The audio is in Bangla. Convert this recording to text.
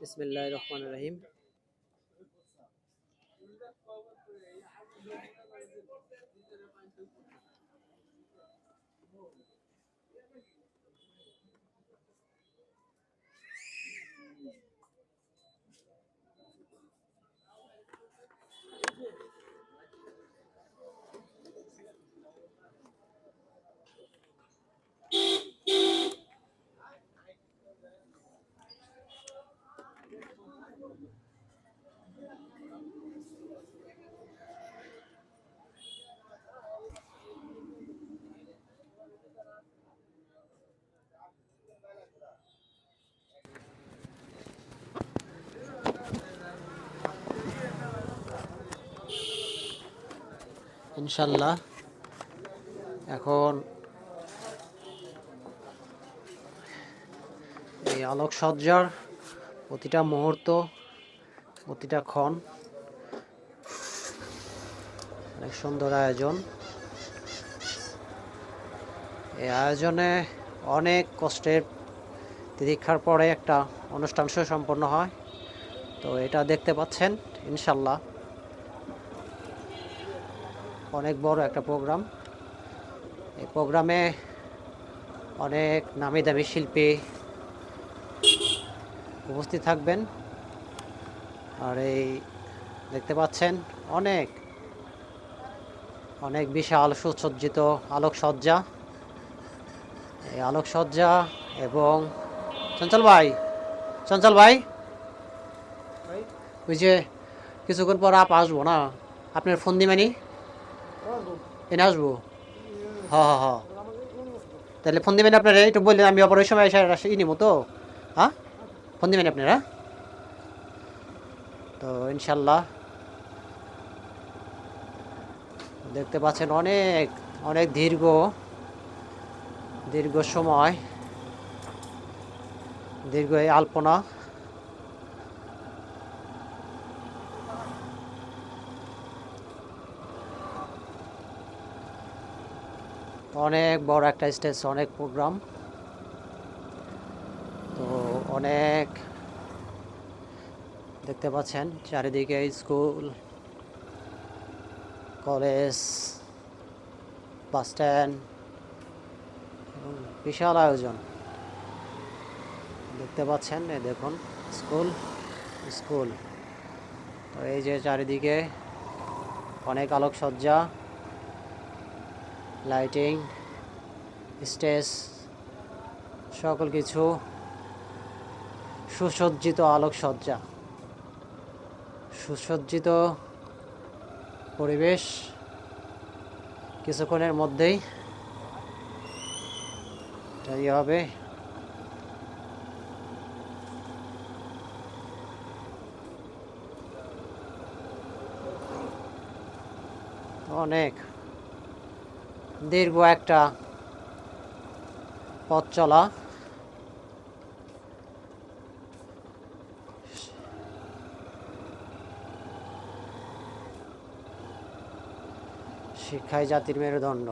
বিসমিল্লাহির রহমানির রহিম। ইনশাল্লাহ এখন এই আলোকসজ্জার প্রতিটা মুহূর্ত, প্রতিটা ক্ষণ অনেক সুন্দর আয়োজন। এই আয়োজনে অনেক কষ্টের তিতিক্ষার পরে একটা অনুষ্ঠান সুসম্পন্ন হয়। তো এটা দেখতে পাচ্ছেন ইনশাল্লাহ অনেক বড় একটা প্রোগ্রাম। এই প্রোগ্রামে অনেক নামি দামি শিল্পী উপস্থিত থাকবেন। আর এই দেখতে পাচ্ছেন অনেক অনেক বিশাল সুসজ্জিত আলোকসজ্জা। এই আলোকসজ্জা এবং চঞ্চল ভাই ওই যে কিছুক্ষণ পর আসবো না, আপনার ফোন দিবেনি এনে আসবো। হ তাহলে ফোন দিবেন আপনারা, একটু বললেন আমি আবার ওই সময় এসে নিবো তো। হ্যাঁ, ফোন দিবেন আপনারা। তো ইনশাল্লাহ দেখতে পাচ্ছেন অনেক অনেক দীর্ঘ সময় এই আলপনা। অনেক বড় একটা স্টেজ, অনেক প্রোগ্রাম। তো অনেক দেখতে পাচ্ছেন চারিদিকে স্কুল, কলেজ, বাস স্ট্যান্ড, বিশাল আয়োজন দেখতে পাচ্ছেন। এই দেখুন স্কুল। তো এই যে চারিদিকে অনেক আলোকসজ্জা, লাইটিং, স্টেজ, সকল কিছু সুসজ্জিত আলোকসজ্জা, সুসজ্জিত পরিবেশ। কিছুক্ষণের মধ্যেই তৈরি হবে। অনেক দীর্ঘ একটা পথ চলা। শিক্ষাই জাতির মেরুদণ্ড।